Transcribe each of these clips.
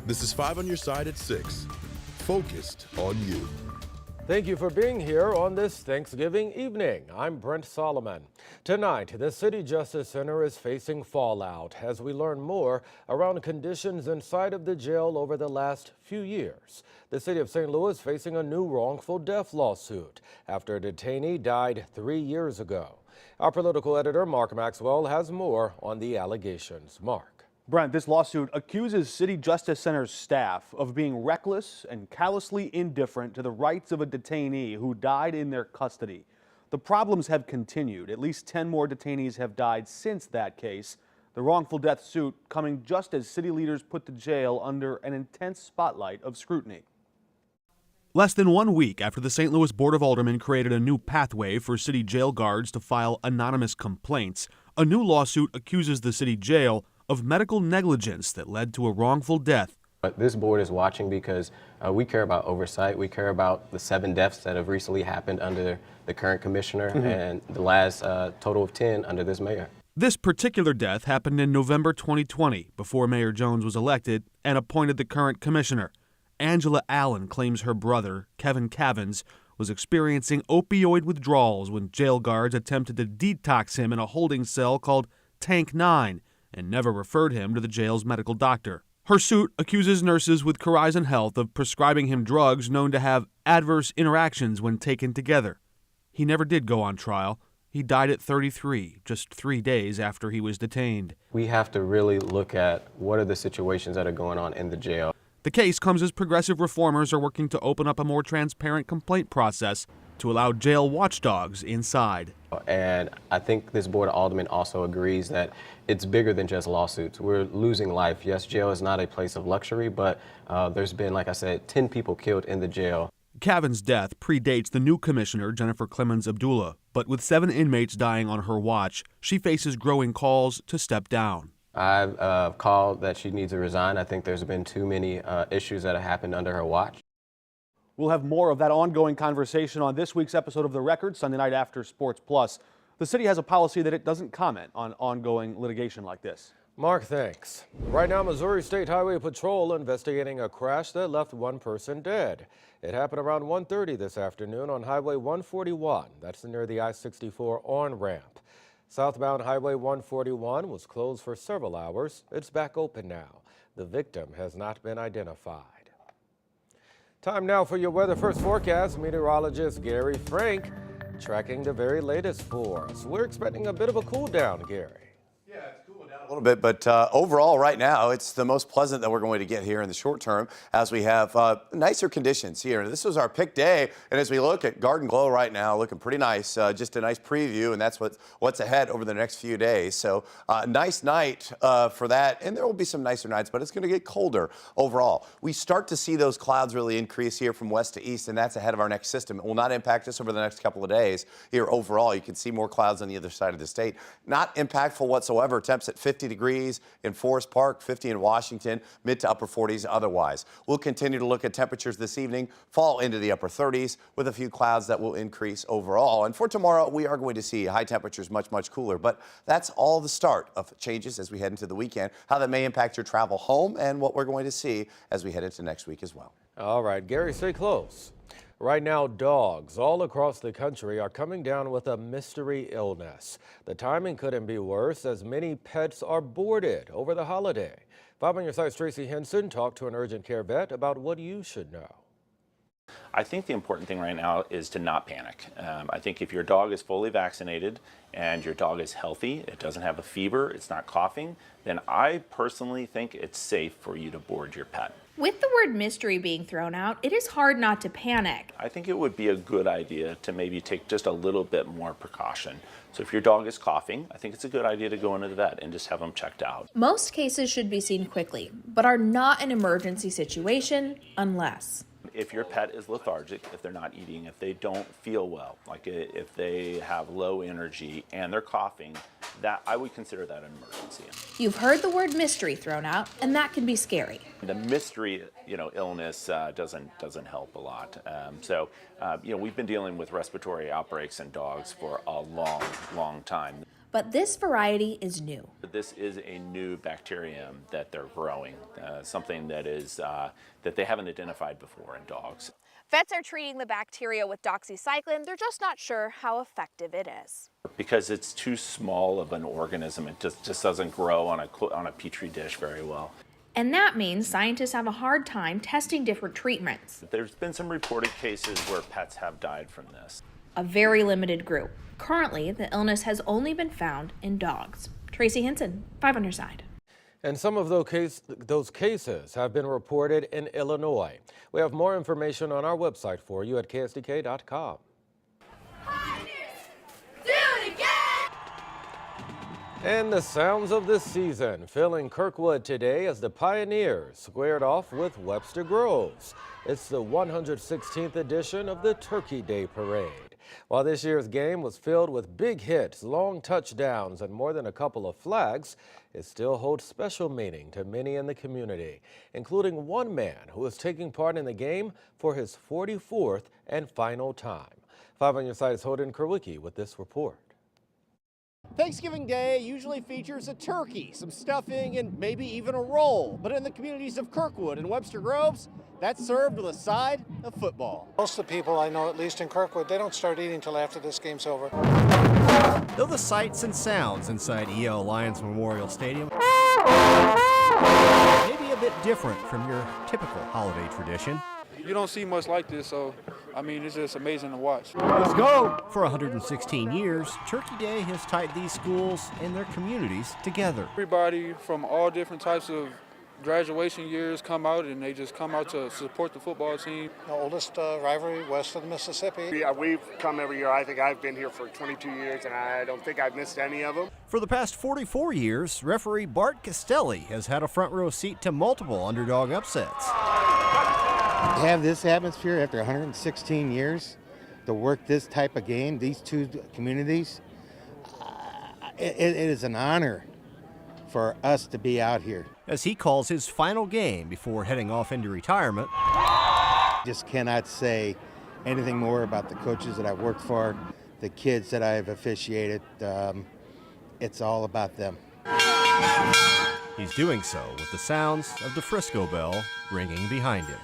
This is 5 on your side at 6. Focused on you. Thank you for being here on this Thanksgiving evening. I'm Brent Solomon. Tonight, the City Justice Center is facing fallout as we learn more around conditions inside of the jail over the last few years. The city of St. Louis facing a new wrongful death lawsuit after a detainee died 3 years ago. Our political editor, Mark Maxwell, has more on the allegations. Mark. Brent, this lawsuit accuses City Justice Center's staff of being reckless and callously indifferent to the rights of a detainee who died in their custody. The problems have continued. At least 10 more detainees have died since that case. The wrongful death suit coming just as city leaders put the jail under an intense spotlight of scrutiny. Less than 1 week after the St. Louis Board of Aldermen created a new pathway for city jail guards to file anonymous complaints, a new lawsuit accuses the city jail of medical negligence that led to a wrongful death. But this board is watching because we care about oversight. We care about the 7 deaths that have recently happened under the current commissioner and the last total of 10 under this mayor. This particular death happened in November 2020, before Mayor Jones was elected and appointed the current commissioner. Angela Allen claims her brother, Kevin Cavins, was experiencing opioid withdrawals when jail guards attempted to detox him in a holding cell called Tank 9 and never referred him to the jail's medical doctor. Her suit accuses nurses with Corizon Health of prescribing him drugs known to have adverse interactions when taken together. He never did go on trial. He died at 33, just 3 days after he was detained. We have to really look at what are the situations that are going on in the jail. The case comes as progressive reformers are working to open up a more transparent complaint process to allow jail watchdogs inside. And I think this Board of Aldermen also agrees that it's bigger than just lawsuits. We're losing life. Yes, jail is not a place of luxury, but there's been, like I said, 10 people killed in the jail. Cavan's death predates the new commissioner, Jennifer Clemens Abdullah, but with 7 inmates dying on her watch, she faces growing calls to step down. I've called that she needs to resign. I think there's been too many issues that have happened under her watch. We'll have more of that ongoing conversation on this week's episode of The Record, Sunday night after Sports Plus. The city has a policy that it doesn't comment on ongoing litigation like this. Mark, thanks. Right now, Missouri State Highway Patrol investigating a crash that left 1 person dead. It happened around 1:30 this afternoon on Highway 141. That's near the I-64 on-ramp. Southbound Highway 141 was closed for several hours. It's back open now. The victim has not been identified. Time now for your weather first forecast. Meteorologist Gary Frank tracking the very latest for us. We're expecting a bit of a cool down, Gary. Yeah, it's cooling down a little bit, but overall right now it's the most pleasant that we're going to get here in the short term as we have nicer conditions here. This was our pick day, and as we look at Garden Glow right now, looking pretty nice. Just a nice preview, and that's what's ahead over the next few days. So nice night for that, and there will be some nicer nights, but it's going to get colder overall. We start to see those clouds really increase here from west to east, and that's ahead of our next system. It will not impact us over the next couple of days here overall. You can see more clouds on the other side of the state. Not impactful whatsoever. Temps at 50 degrees in Forest Park, 50 in Washington, mid to upper 40s otherwise. We'll continue to look at temperatures this evening, fall into the upper 30s with a few clouds that will increase overall. And for tomorrow, we are going to see high temperatures much cooler, but that's all the start of changes as we head into the weekend, how that may impact your travel home and what we're going to see as we head into next week as well. All right, Gary, stay close. Right now, dogs all across the country are coming down with a mystery illness. The timing couldn't be worse as many pets are boarded over the holiday. 5 on your side's Tracy Henson talked to an urgent care vet about what you should know. I think the important thing right now is to not panic. I think if your dog is fully vaccinated and your dog is healthy, it doesn't have a fever, it's not coughing, then I personally think it's safe for you to board your pet. With the word mystery being thrown out, it is hard not to panic. I think it would be a good idea to maybe take just a little bit more precaution. So if your dog is coughing, I think it's a good idea to go into the vet and just have them checked out. Most cases should be seen quickly, but are not an emergency situation unless. If your pet is lethargic, if they're not eating, if they don't feel well, like if they have low energy and they're coughing, that I would consider that an emergency. You've heard the word mystery thrown out, and that can be scary. The mystery, illness doesn't help a lot. We've been dealing with respiratory outbreaks in dogs for a long time. But this variety is new. This is a new bacterium that they're growing, something that is that they haven't identified before in dogs. Vets are treating the bacteria with doxycycline. They're just not sure how effective it is. Because it's too small of an organism, it just doesn't grow on a petri dish very well. And that means scientists have a hard time testing different treatments. There's been some reported cases where pets have died from this. A very limited group. Currently, the illness has only been found in dogs. Tracy Hinson, 5 on your side. And some of those cases have been reported in Illinois. We have more information on our website for you at ksdk.com. And the sounds of the season filling Kirkwood today as the Pioneers squared off with Webster Groves. It's the 116th edition of the Turkey Day Parade. While this year's game was filled with big hits, long touchdowns, and more than a couple of flags, it still holds special meaning to many in the community, including one man who is taking part in the game for his 44th and final time. 5 on your side's Holden Kerwicki with this report. Thanksgiving Day usually features a turkey, some stuffing, and maybe even a roll. But in the communities of Kirkwood and Webster Groves, that's served with a side of football. Most of the people I know, at least in Kirkwood, they don't start eating until after this game's over. Though the sights and sounds inside EL Lions Memorial Stadium may be a bit different from your typical holiday tradition. You don't see much like this, so I mean, it's just amazing to watch. Let's go! For 116 years, Turkey Day has tied these schools and their communities together. Everybody from all different types of graduation years come out, and they just come out to support the football team. The oldest rivalry west of the Mississippi. Yeah, we've come every year. I think I've been here for 22 years, and I don't think I've missed any of them. For the past 44 years, referee Bart Castelli has had a front row seat to multiple underdog upsets. To have this atmosphere after 116 years, to work this type of game, these two communities, it is an honor for us to be out here. As he calls his final game before heading off into retirement. Just cannot say anything more about the coaches that I've worked for, the kids that I've officiated. It's all about them. He's doing so with the sounds of the Frisco Bell ringing behind him.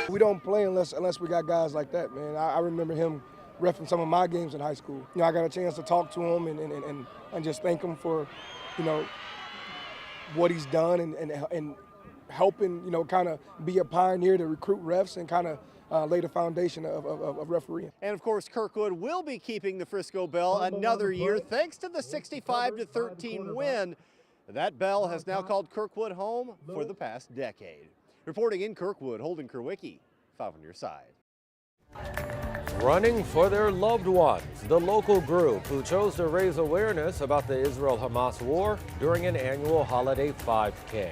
We don't play unless we got guys like that, man. I remember him reffing some of my games in high school. You know, I got a chance to talk to him and just thank him for, you know, what he's done and helping, you know, kind of be a pioneer to recruit refs and kind of lay the foundation of refereeing. And of course, Kirkwood will be keeping the Frisco Bell another year thanks to the 65-13 win. That bell has now called Kirkwood home for the past decade. Reporting in Kirkwood, Holden Kerwicki, 5 on your side. Running for their loved ones, the local group who chose to raise awareness about the Israel-Hamas war during an annual holiday 5K.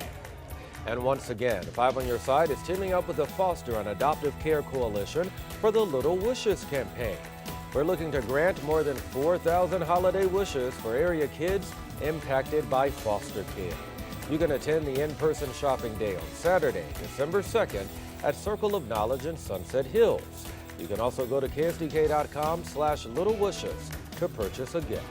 And once again, 5 on your side is teaming up with the Foster and Adoptive Care Coalition for the Little Wishes campaign. We're looking to grant more than 4,000 holiday wishes for area kids impacted by foster care. You can attend the in-person shopping day on Saturday, December 2nd at Circle of Knowledge in Sunset Hills. You can also go to ksdk.com/littlewishes to purchase a gift.